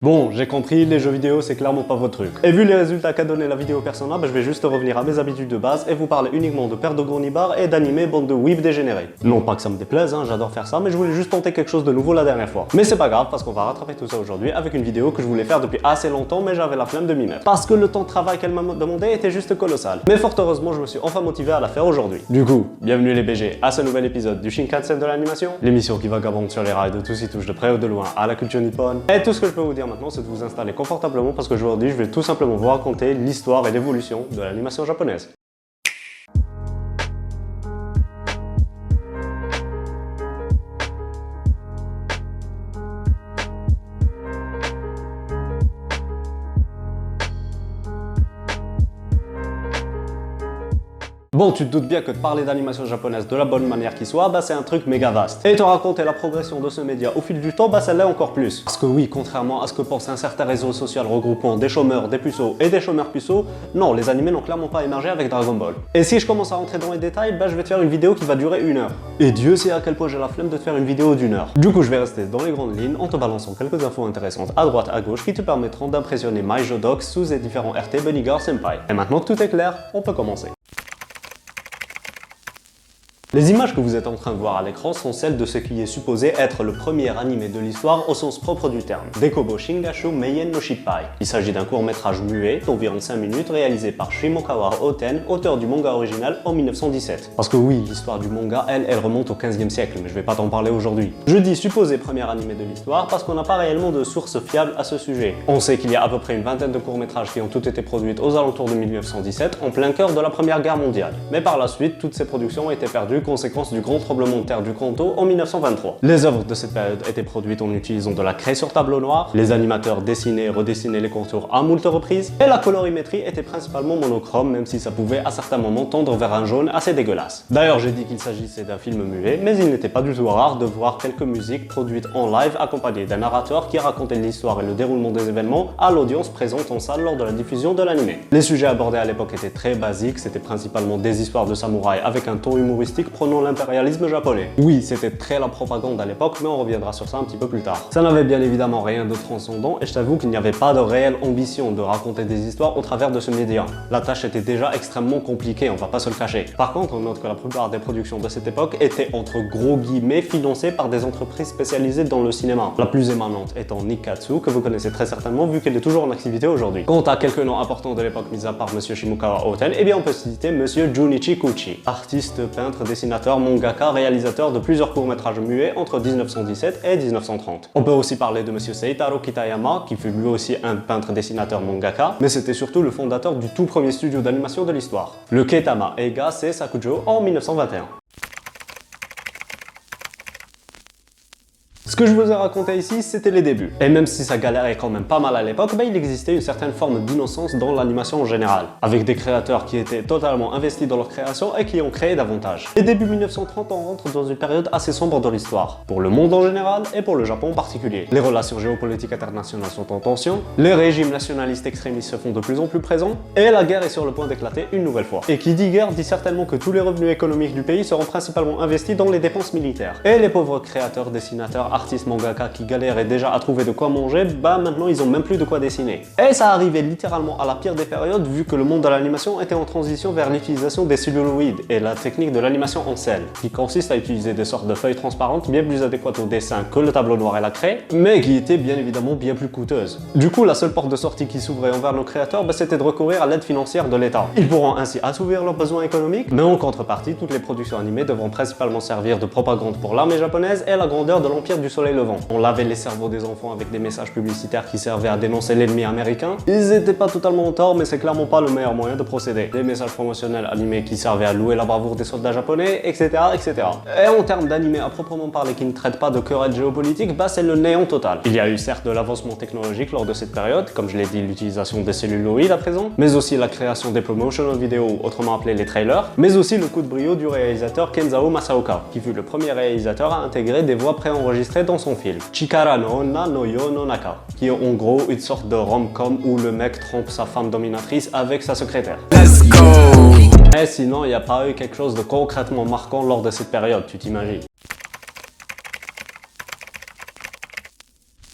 Bon, j'ai compris, les jeux vidéo c'est clairement pas votre truc. Et vu les résultats qu'a donné la vidéo Persona, je vais juste revenir à mes habitudes de base et vous parler uniquement de paires de Gronibar et d'animés bande de weeb dégénérés. Non pas que ça me déplaise, j'adore faire ça, mais je voulais juste tenter quelque chose de nouveau la dernière fois. Mais c'est pas grave parce qu'on va rattraper tout ça aujourd'hui avec une vidéo que je voulais faire depuis assez longtemps mais j'avais la flemme de m'y mettre. Parce que le temps de travail qu'elle m'a demandé était juste colossal. Mais fort heureusement, je me suis enfin motivé à la faire aujourd'hui. Du coup, bienvenue les BG à ce nouvel épisode du Shinkansen de l'animation, l'émission qui vagabonde sur les rails de tous y touche de près ou de loin à la culture nippone. Et tout ce que je peux vous dire maintenant, c'est de vous installer confortablement parce qu'aujourd'hui je vais tout simplement vous raconter l'histoire et l'évolution de l'animation japonaise. Bon, tu te doutes bien que de parler d'animation japonaise de la bonne manière qui soit, c'est un truc méga vaste. Et te raconter la progression de ce média au fil du temps, ça l'est encore plus. Parce que oui, contrairement à ce que pense un certain réseau social regroupant des chômeurs, des puceaux et des chômeurs puceaux, non, les animés n'ont clairement pas émergé avec Dragon Ball. Et si je commence à rentrer dans les détails, je vais te faire une vidéo qui va durer 1 heure. Et Dieu sait à quel point j'ai la flemme de te faire une vidéo d'1 heure. Du coup, je vais rester dans les grandes lignes en te balançant quelques infos intéressantes à droite à gauche qui te permettront d'impressionner Maijo Doc sous ses différents RT Bunny Girl Senpai. Et maintenant que tout est clair, on peut commencer. Les images que vous êtes en train de voir à l'écran sont celles de ce qui est supposé être le premier animé de l'histoire au sens propre du terme, Dekobo Shingashu Meien no Shippai. Il s'agit d'un court-métrage muet d'environ 5 minutes réalisé par Shimokawa Oten, auteur du manga original en 1917. Parce que oui, l'histoire du manga, elle remonte au 15e siècle, mais je vais pas t'en parler aujourd'hui. Je dis supposé premier animé de l'histoire parce qu'on n'a pas réellement de sources fiables à ce sujet. On sait qu'il y a à peu près une vingtaine de courts-métrages qui ont toutes été produites aux alentours de 1917, en plein cœur de la Première Guerre mondiale. Mais par la suite, toutes ces productions ont été perdues conséquence du grand tremblement de terre du Kanto en 1923. Les œuvres de cette période étaient produites en utilisant de la craie sur tableau noir, les animateurs dessinaient et redessinaient les contours à moult reprises, et la colorimétrie était principalement monochrome, même si ça pouvait à certains moments tendre vers un jaune assez dégueulasse. D'ailleurs, j'ai dit qu'il s'agissait d'un film muet, mais il n'était pas du tout rare de voir quelques musiques produites en live accompagnées d'un narrateur qui racontait l'histoire et le déroulement des événements à l'audience présente en salle lors de la diffusion de l'anime. Les sujets abordés à l'époque étaient très basiques, c'était principalement des histoires de samouraïs avec un ton humoristique prônant l'impérialisme japonais. Oui, c'était très la propagande à l'époque, mais on reviendra sur ça un petit peu plus tard. Ça n'avait bien évidemment rien de transcendant et je t'avoue qu'il n'y avait pas de réelle ambition de raconter des histoires au travers de ce média. La tâche était déjà extrêmement compliquée, on va pas se le cacher. Par contre, on note que la plupart des productions de cette époque étaient entre gros guillemets financées par des entreprises spécialisées dans le cinéma. La plus émanante étant Nikkatsu, que vous connaissez très certainement vu qu'elle est toujours en activité aujourd'hui. Quant à quelques noms importants de l'époque mis à part Monsieur Shimokawa Oten, eh bien on peut citer Monsieur Junichi Kuchi, artiste, peintre, dessinateur, mangaka, réalisateur de plusieurs courts-métrages muets entre 1917 et 1930. On peut aussi parler de Monsieur Seitaro Kitayama, qui fut lui aussi un peintre, dessinateur, mangaka, mais c'était surtout le fondateur du tout premier studio d'animation de l'histoire, le Ketama Eiga Seisakujo en 1921. Ce que je vous ai raconté ici, c'était les débuts. Et même si ça galérait quand même pas mal à l'époque, il existait une certaine forme d'innocence dans l'animation en général, avec des créateurs qui étaient totalement investis dans leur création et qui ont créé davantage. Et début 1930, on rentre dans une période assez sombre dans l'histoire, pour le monde en général et pour le Japon en particulier. Les relations géopolitiques internationales sont en tension, les régimes nationalistes extrémistes se font de plus en plus présents, et la guerre est sur le point d'éclater une nouvelle fois. Et qui dit guerre dit certainement que tous les revenus économiques du pays seront principalement investis dans les dépenses militaires. Et les pauvres créateurs, dessinateurs, artistes, mangaka qui galéraient déjà à trouver de quoi manger, maintenant ils ont même plus de quoi dessiner. Et ça arrivait littéralement à la pire des périodes vu que le monde de l'animation était en transition vers l'utilisation des celluloïdes et la technique de l'animation en selle, qui consiste à utiliser des sortes de feuilles transparentes bien plus adéquates au dessin que le tableau noir et la craie, mais qui étaient bien évidemment bien plus coûteuses. Du coup, la seule porte de sortie qui s'ouvrait envers nos créateurs, c'était de recourir à l'aide financière de l'État. Ils pourront ainsi assouvir leurs besoins économiques, mais en contrepartie, toutes les productions animées devront principalement servir de propagande pour l'armée japonaise et la grandeur de l'Empire du Soleil Levant. On lavait les cerveaux des enfants avec des messages publicitaires qui servaient à dénoncer l'ennemi américain. Ils étaient pas totalement en tort, mais c'est clairement pas le meilleur moyen de procéder. Des messages promotionnels animés qui servaient à louer la bravoure des soldats japonais, etc. etc. Et en termes d'animés à proprement parler qui ne traitent pas de querelles géopolitiques, c'est le néant total. Il y a eu certes de l'avancement technologique lors de cette période, comme je l'ai dit, l'utilisation des celluloïdes à présent, mais aussi la création des promotional videos, autrement appelés les trailers, mais aussi le coup de brio du réalisateur Kenzao Masaoka, qui fut le premier réalisateur à intégrer des voix préenregistrées dans son film. Chikara no Onna no Yo no Naka, qui est en gros une sorte de rom-com où le mec trompe sa femme dominatrice avec sa secrétaire. Let's go! Et sinon, il n'y a pas eu quelque chose de concrètement marquant lors de cette période, tu t'imagines.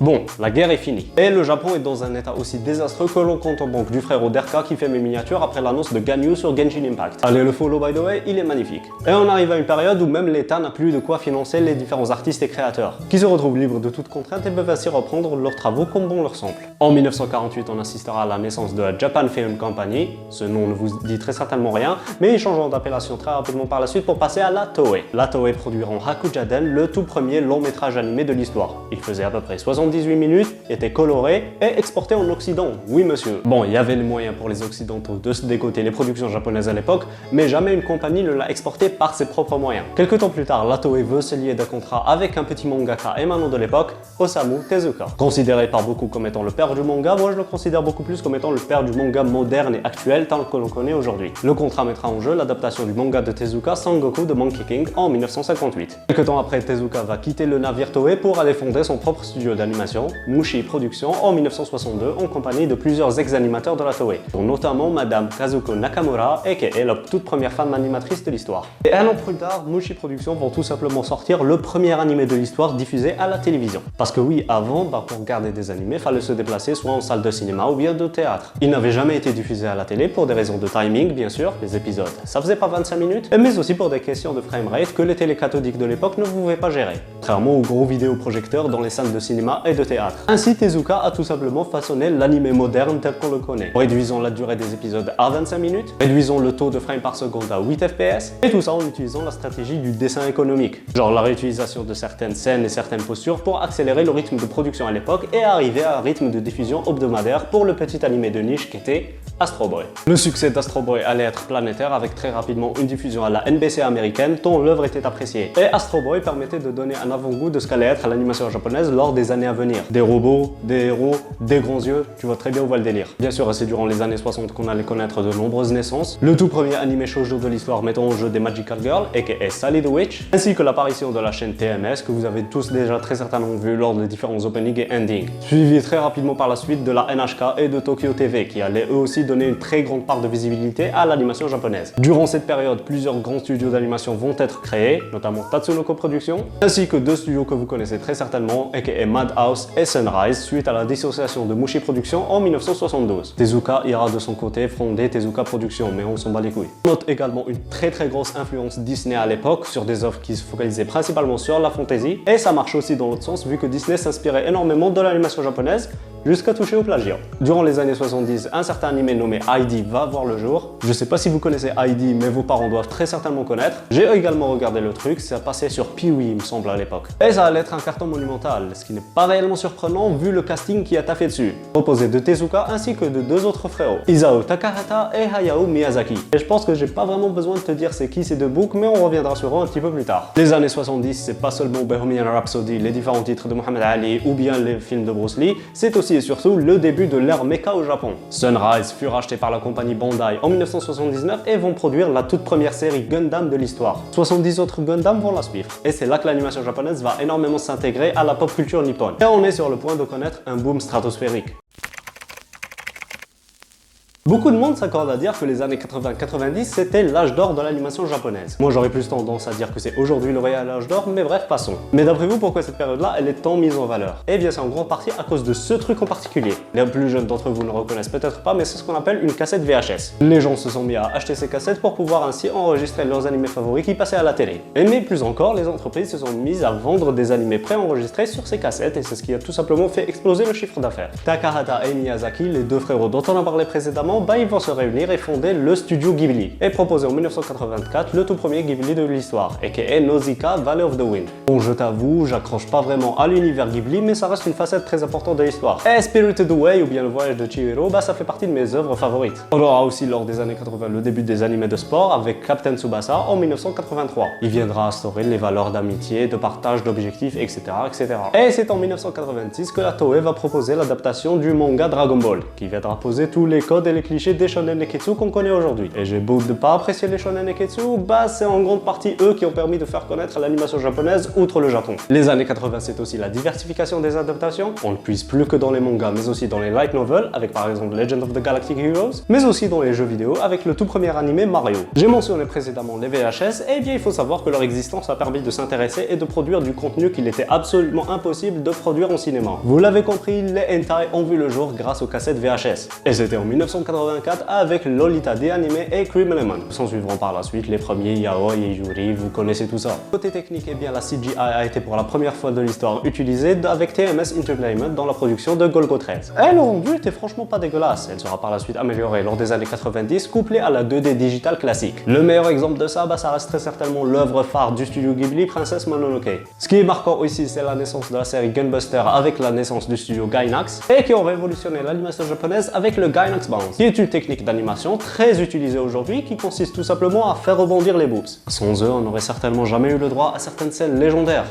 Bon, la guerre est finie. Et le Japon est dans un état aussi désastreux que l'on compte en banque du frère Derka qui fait mes miniatures après l'annonce de Ganyu sur Genshin Impact. Allez le follow by the way, il est magnifique. Et on arrive à une période où même l'État n'a plus de quoi financer les différents artistes et créateurs, qui se retrouvent libres de toute contrainte et peuvent ainsi reprendre leurs travaux comme bon leur semble. En 1948, on assistera à la naissance de la Japan Film Company, ce nom ne vous dit très certainement rien, mais ils changeront d'appellation très rapidement par la suite pour passer à la Toei. La Toei produiront Hakujaden, le tout premier long métrage animé de l'histoire. Il faisait à peu près 78 minutes, était coloré et exporté en Occident, oui monsieur. Bon, il y avait les moyens pour les Occidentaux de se décoter les productions japonaises à l'époque, mais jamais une compagnie ne l'a exporté par ses propres moyens. Quelques temps plus tard, la Toei veut se lier d'un contrat avec un petit mangaka émanant de l'époque, Osamu Tezuka. Considéré par beaucoup comme étant le père du manga, moi je le considère beaucoup plus comme étant le père du manga moderne et actuel tel que l'on connaît aujourd'hui. Le contrat mettra en jeu l'adaptation du manga de Tezuka Sangoku de Monkey King en 1958. Quelques temps après, Tezuka va quitter le navire Toei pour aller fonder son propre studio d'animation, Mushi Productions, en 1962 en compagnie de plusieurs ex-animateurs de la Toei, dont notamment Madame Kazuko Nakamura, aka la toute première femme animatrice de l'histoire. Et un an plus tard, Mushi Productions vont tout simplement sortir le premier animé de l'histoire diffusé à la télévision. Parce que oui, avant, pour regarder des animés, fallait se déplacer soit en salle de cinéma ou bien de théâtre. Il n'avait jamais été diffusé à la télé pour des raisons de timing, bien sûr, les épisodes, ça faisait pas 25 minutes, mais aussi pour des questions de framerate que les télé cathodiques de l'époque ne pouvaient pas gérer, contrairement aux gros vidéoprojecteurs dans les salles de cinéma et de théâtre. Ainsi, Tezuka a tout simplement façonné l'anime moderne tel qu'on le connaît. Réduisons la durée des épisodes à 25 minutes, réduisons le taux de frames par seconde à 8 fps, et tout ça en utilisant la stratégie du dessin économique, genre la réutilisation de certaines scènes et certaines postures pour accélérer le rythme de production à l'époque et arriver à un rythme de diffusion hebdomadaire pour le petit animé de niche qu'était Astro Boy. Le succès d'Astro Boy allait être planétaire avec très rapidement une diffusion à la NBC américaine dont l'œuvre était appréciée. Et Astro Boy permettait de donner un avant-goût de ce qu'allait être l'animation japonaise lors des années à venir. Des robots, des héros, des grands yeux, tu vois très bien où va le délire. Bien sûr, c'est durant les années 60 qu'on allait connaître de nombreuses naissances. Le tout premier animé shoujo de l'histoire mettant en jeu des Magical Girls, aka Sally the Witch, ainsi que l'apparition de la chaîne TMS que vous avez tous déjà très certainement vu lors des différents openings et endings. Suivi très rapidement par la suite de la NHK et de Tokyo TV qui allaient eux aussi donner une très grande part de visibilité à l'animation japonaise. Durant cette période, plusieurs grands studios d'animation vont être créés, notamment Tatsunoko Productions, ainsi que deux studios que vous connaissez très certainement, aka Madhouse et Sunrise, suite à la dissociation de Mushi Productions en 1972. Tezuka ira de son côté fonder Tezuka Productions, mais on s'en bat les couilles. On note également une très grosse influence Disney à l'époque sur des offres qui se focalisaient principalement sur la fantasy, et ça marche aussi dans l'autre sens vu que Disney s'inspirait énormément de l'animation japonaise, jusqu'à toucher au plagiat. Durant les années 70, un certain animé nommé Heidi va voir le jour. Je sais pas si vous connaissez Heidi, mais vos parents doivent très certainement connaître. J'ai également regardé le truc, ça passait sur Pee-wee, il me semble, à l'époque. Et ça allait être un carton monumental, ce qui n'est pas réellement surprenant vu le casting qui a taffé dessus. Composé de Tezuka ainsi que de deux autres frérots, Isao Takahata et Hayao Miyazaki. Et je pense que j'ai pas vraiment besoin de te dire c'est qui ces deux boucs, mais on reviendra sur eux un petit peu plus tard. Les années 70, c'est pas seulement Bohemian Rhapsody, les différents titres de Muhammad Ali ou bien les films de Bruce Lee, c'est aussi et surtout le début de l'ère mecha au Japon. Sunrise fut racheté par la compagnie Bandai en 1979 et vont produire la toute première série Gundam de l'histoire. 70 autres Gundam vont la suivre. Et c'est là que l'animation japonaise va énormément s'intégrer à la pop culture nippone. Et on est sur le point de connaître un boom stratosphérique. Beaucoup de monde s'accorde à dire que les années 80-90 c'était l'âge d'or de l'animation japonaise. Moi j'aurais plus tendance à dire que c'est aujourd'hui le réel âge d'or, mais bref, passons. Mais d'après vous, pourquoi cette période-là elle est tant mise en valeur? Eh bien c'est en grande partie à cause de ce truc en particulier. Les plus jeunes d'entre vous ne reconnaissent peut-être pas, mais c'est ce qu'on appelle une cassette VHS. Les gens se sont mis à acheter ces cassettes pour pouvoir ainsi enregistrer leurs animés favoris qui passaient à la télé. Mais plus encore, les entreprises se sont mises à vendre des animés préenregistrés sur ces cassettes et c'est ce qui a tout simplement fait exploser le chiffre d'affaires. Takahata et Miyazaki, les deux frérots dont on a parlé précédemment, ils vont se réunir et fonder le studio Ghibli et proposer en 1984 le tout premier Ghibli de l'histoire, aka Nausicaa Valley of the Wind. Bon, je t'avoue, j'accroche pas vraiment à l'univers Ghibli, mais ça reste une facette très importante de l'histoire. Et Spirited Away ou bien le voyage de Chihiro, ça fait partie de mes œuvres favorites. On aura aussi lors des années 80 le début des animés de sport avec Captain Tsubasa en 1983. Il viendra instaurer les valeurs d'amitié, de partage d'objectifs, etc., etc. Et c'est en 1986 que la Toei va proposer l'adaptation du manga Dragon Ball, qui viendra poser tous les codes et les clichés des shonen neketsu qu'on connaît aujourd'hui. Et j'ai beau de pas apprécier les shonen neketsu, bah c'est en grande partie eux qui ont permis de faire connaître l'animation japonaise outre le Japon. Les années 80, c'est aussi la diversification des adaptations. On ne puise plus que dans les mangas, mais aussi dans les light novels, avec par exemple Legend of the Galactic Heroes, mais aussi dans les jeux vidéo avec le tout premier animé Mario. J'ai mentionné précédemment les VHS, et bien il faut savoir que leur existence a permis de s'intéresser et de produire du contenu qu'il était absolument impossible de produire en cinéma. Vous l'avez compris, les hentai ont vu le jour grâce aux cassettes VHS. Et c'était en 1984 avec Lolita The Anime et Cream Element. S'en suivront par la suite les premiers Yaoi et Yuri, vous connaissez tout ça. Côté technique, eh bien la CGI a été pour la première fois de l'histoire utilisée avec TMS Entertainment dans la production de Golgo 13. Et le rendu était franchement pas dégueulasse, elle sera par la suite améliorée lors des années 90, couplée à la 2D digitale classique. Le meilleur exemple de ça, ça reste très certainement l'œuvre phare du studio Ghibli, Princesse Mononoke. Ce qui est marquant aussi, c'est la naissance de la série Gunbuster avec la naissance du studio Gainax, et qui ont révolutionné l'animation japonaise avec le Gainax Bounce, qui est une technique d'animation très utilisée aujourd'hui qui consiste tout simplement à faire rebondir les boobs. Sans eux, on n'aurait certainement jamais eu le droit à certaines scènes légendaires.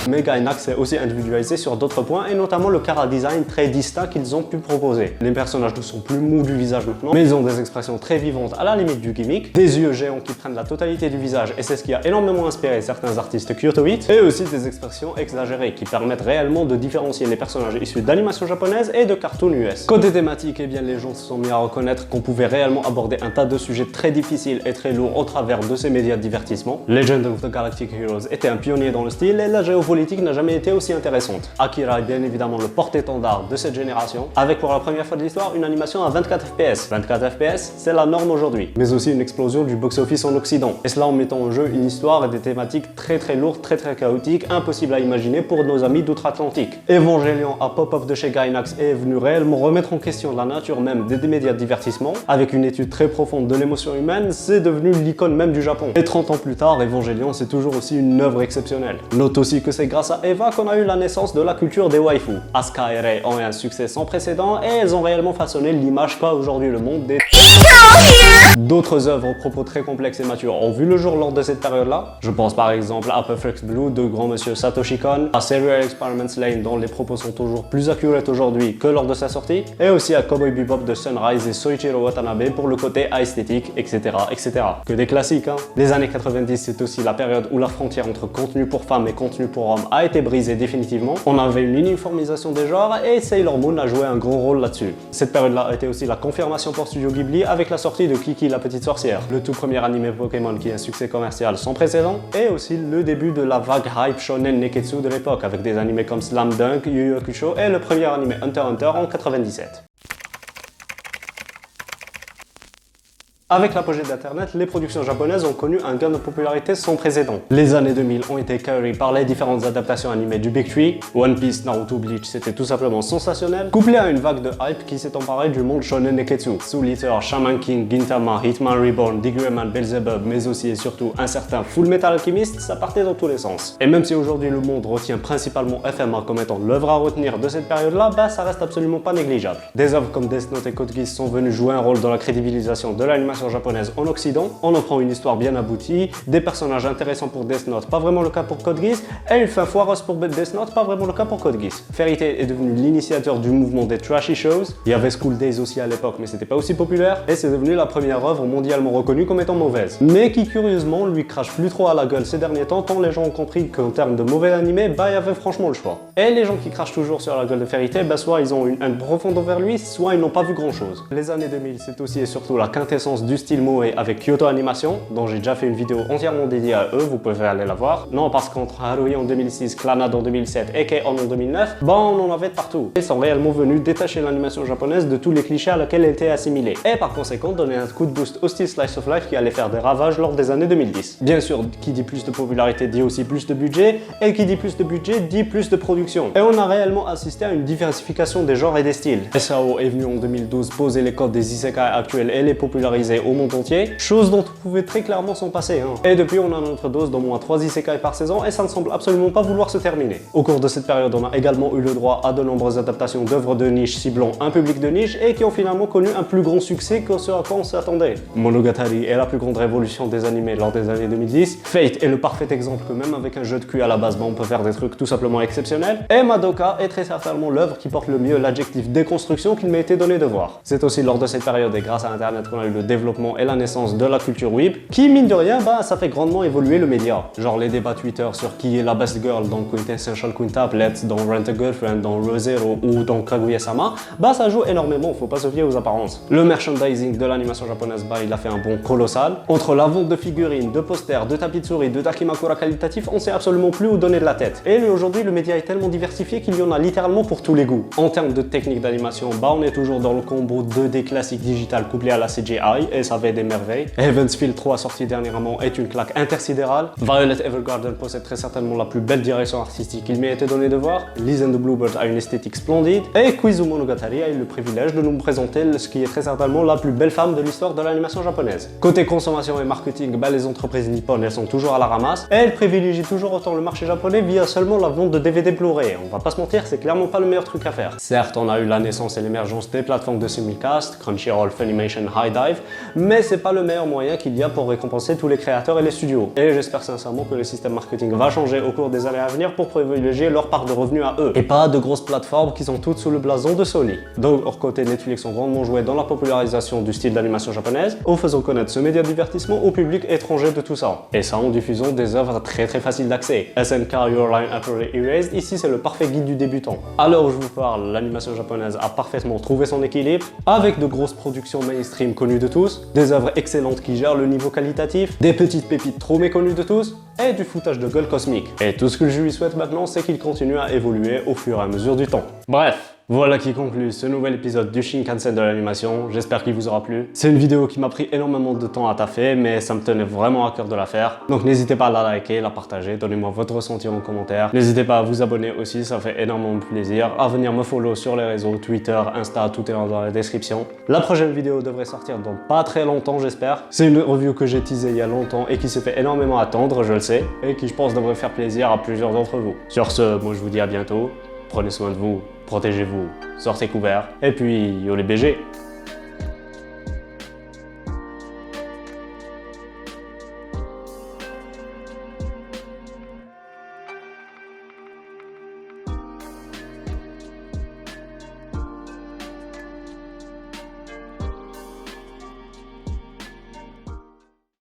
Mais Gainax est aussi individualisé sur d'autres points, et notamment le chara design très distinct qu'ils ont pu proposer. Les personnages ne sont plus mous du visage maintenant, mais ils ont des expressions très vivantes à la limite du gimmick, des yeux géants qui prennent la totalité du visage, et c'est ce qui a énormément inspiré certains artistes kyotoïtes, et aussi des expressions exagérées qui permettent réellement de différencier les personnages issus d'animation japonaise et de cartoon US. Côté thématique, eh bien les gens se sont mis à reconnaître qu'on pouvait réellement aborder un tas de sujets très difficiles et très lourds au travers de ces médias de divertissement. Legend of the Galactic Heroes était un pionnier dans le style, et la géopolitique n'a jamais été aussi intéressante. Akira est bien évidemment le porte-étendard de cette génération, avec pour la première fois de l'histoire une animation à 24 fps. 24 fps, c'est la norme aujourd'hui, mais aussi une explosion du box-office en Occident. Et cela en mettant en jeu une histoire et des thématiques très lourdes, très chaotiques, impossibles à imaginer pour nos amis d'outre-Atlantique. Evangelion, à pop-up de chez Gainax, est venu réellement remettre en question la nature même des médias de divertissement. Avec une étude très profonde de l'émotion humaine, c'est devenu l'icône même du Japon. Et 30 ans plus tard, Evangelion, c'est toujours aussi une œuvre exceptionnelle. Note aussi que c'est grâce à Eva qu'on a eu la naissance de la culture des waifus. Asuka et Rei ont eu un succès sans précédent, et elles ont réellement façonné l'image qu'a aujourd'hui le monde des... D'autres œuvres aux propos très complexes et matures ont vu le jour lors de cette période-là. Je pense par exemple à Perfect Blue de grand monsieur Satoshi Kon, à Serial Experiments Lain dont les propos sont toujours plus accurés aujourd'hui que lors de sa sortie, et aussi à Cowboy Bebop de Sunrise et Soichiro Watanabe pour le côté esthétique, etc. etc. Que des classiques, hein. Les années 90, c'est aussi la période où la frontière entre contenu pour femmes et contenu pour hommes a été brisée définitivement. On avait une uniformisation des genres, et Sailor Moon a joué un gros rôle là-dessus. Cette période-là a été aussi la confirmation pour Studio Ghibli avec la sortie de Kiki la petite sorcière, le tout premier animé Pokémon qui est un succès commercial sans précédent, et aussi le début de la vague hype shonen neketsu de l'époque avec des animés comme Slam Dunk, Yu Yu Hakusho et le premier animé Hunter x Hunter en 97. Avec l'apogée d'Internet, les productions japonaises ont connu un gain de popularité sans précédent. Les années 2000 ont été carrées par les différentes adaptations animées du Big Three. One Piece, Naruto, Bleach, c'était tout simplement sensationnel, couplé à une vague de hype qui s'est emparée du monde shonen neketsu. Soul Eater, Shaman King, Gintama, Hitman Reborn, Diggerman, Beelzebub, mais aussi et surtout un certain Full Metal Alchemist, ça partait dans tous les sens. Et même si aujourd'hui le monde retient principalement FMA comme étant l'œuvre à retenir de cette période-là, ça reste absolument pas négligeable. Des œuvres comme Death Note et Code Geass sont venues jouer un rôle dans la crédibilisation de l'animation japonaise en Occident. On en prend une histoire bien aboutie, des personnages intéressants pour Death Note, pas vraiment le cas pour Code Geass, et une fin foireuse pour Death Note, pas vraiment le cas pour Code Geass. Fairy Tail est devenu l'initiateur du mouvement des trashy shows. Il y avait School Days aussi à l'époque, mais c'était pas aussi populaire, et c'est devenu la première œuvre mondialement reconnue comme étant mauvaise. Mais qui curieusement lui crache plus trop à la gueule ces derniers temps, tant les gens ont compris qu'en termes de mauvais animé, il y avait franchement le choix. Et les gens qui crachent toujours sur la gueule de Fairy Tail, soit ils ont une haine profonde envers lui, soit ils n'ont pas vu grand chose. Les années 2000, c'est aussi et surtout la quintessence du style moe avec Kyoto Animation, dont j'ai déjà fait une vidéo entièrement dédiée à eux, vous pouvez aller la voir. Non, parce qu'entre Haruhi en 2006, Clannad en 2007 et K-On en 2009, on en avait de partout. Ils sont réellement venus détacher l'animation japonaise de tous les clichés à laquelle elle était assimilée, et par conséquent donner un coup de boost au style Slice of Life qui allait faire des ravages lors des années 2010. Bien sûr, qui dit plus de popularité dit aussi plus de budget, et qui dit plus de budget dit plus de production. Et on a réellement assisté à une diversification des genres et des styles. SAO est venu en 2012 poser les codes des isekai actuels et les populariser présenté au monde entier, chose dont on pouvait très clairement s'en passer. Et depuis, on a notre dose d'au moins 3 isekai par saison et ça ne semble absolument pas vouloir se terminer. Au cours de cette période, on a également eu le droit à de nombreuses adaptations d'œuvres de niche ciblant un public de niche et qui ont finalement connu un plus grand succès que ce à quoi on s'attendait. Monogatari est la plus grande révolution des animés lors des années 2010. Fate est le parfait exemple que même avec un jeu de cul à la base, on peut faire des trucs tout simplement exceptionnels. Et Madoka est très certainement l'œuvre qui porte le mieux l'adjectif déconstruction qu'il m'a été donné de voir. C'est aussi lors de cette période et grâce à internet qu'on a eu le développement et la naissance de la culture weeb, qui mine de rien, ça fait grandement évoluer le média. Genre les débats Twitter sur qui est la best girl dans Quintessential Quintuplets, dans Rent a Girlfriend, dans Re:Zero ou dans Kaguya-sama, ça joue énormément, faut pas se fier aux apparences. Le merchandising de l'animation japonaise, il a fait un bond colossal. Entre la vente de figurines, de posters, de tapis de souris, de dakimakura qualitatifs, on sait absolument plus où donner de la tête. Et aujourd'hui, le média est tellement diversifié qu'il y en a littéralement pour tous les goûts. En termes de technique d'animation, on est toujours dans le combo 2D classique digital couplé à la CGI, et ça fait des merveilles. Heaven's Feel 3 sorti dernièrement est une claque intersidérale. Violet Evergarden possède très certainement la plus belle direction artistique qu'il m'ait été donné de voir. Liz and the Bluebird a une esthétique splendide. Et Quizu Monogatari a eu le privilège de nous présenter ce qui est très certainement la plus belle femme de l'histoire de l'animation japonaise. Côté consommation et marketing, les entreprises nippones elles sont toujours à la ramasse. Et elles privilégient toujours autant le marché japonais via seulement la vente de DVD Blu-ray. On va pas se mentir, c'est clairement pas le meilleur truc à faire. Certes, on a eu la naissance et l'émergence des plateformes de simulcast, Crunchyroll, Funimation, High Dive, mais c'est pas le meilleur moyen qu'il y a pour récompenser tous les créateurs et les studios. Et j'espère sincèrement que le système marketing va changer au cours des années à venir pour privilégier leur part de revenus à eux, et pas de grosses plateformes qui sont toutes sous le blason de Sony. Donc, hors côté, Netflix ont grandement joué dans la popularisation du style d'animation japonaise, en faisant connaître ce média de divertissement au public étranger de tout ça. Et ça en diffusant des œuvres très faciles d'accès. SNK Your Line Apparently Erased, ici c'est le parfait guide du débutant. À l'heure où je vous parle, l'animation japonaise a parfaitement trouvé son équilibre, avec de grosses productions mainstream connues de tous, des œuvres excellentes qui gèrent le niveau qualitatif, des petites pépites trop méconnues de tous, et du foutage de gueule cosmique. Et tout ce que je lui souhaite maintenant, c'est qu'il continue à évoluer au fur et à mesure du temps. Bref, voilà qui conclut ce nouvel épisode du Shinkansen de l'animation, j'espère qu'il vous aura plu. C'est une vidéo qui m'a pris énormément de temps à taffer, mais ça me tenait vraiment à cœur de la faire. Donc n'hésitez pas à la liker, la partager, donnez-moi votre ressenti en commentaire. N'hésitez pas à vous abonner aussi, ça fait énormément plaisir. À venir me follow sur les réseaux, Twitter, Insta, tout est dans la description. La prochaine vidéo devrait sortir dans pas très longtemps, j'espère. C'est une review que j'ai teasée il y a longtemps et qui s'est fait énormément attendre, je le sais, et qui je pense devrait faire plaisir à plusieurs d'entre vous. Sur ce, moi je vous dis à bientôt, prenez soin de vous, protégez-vous, sortez couverts, et puis yo les BG.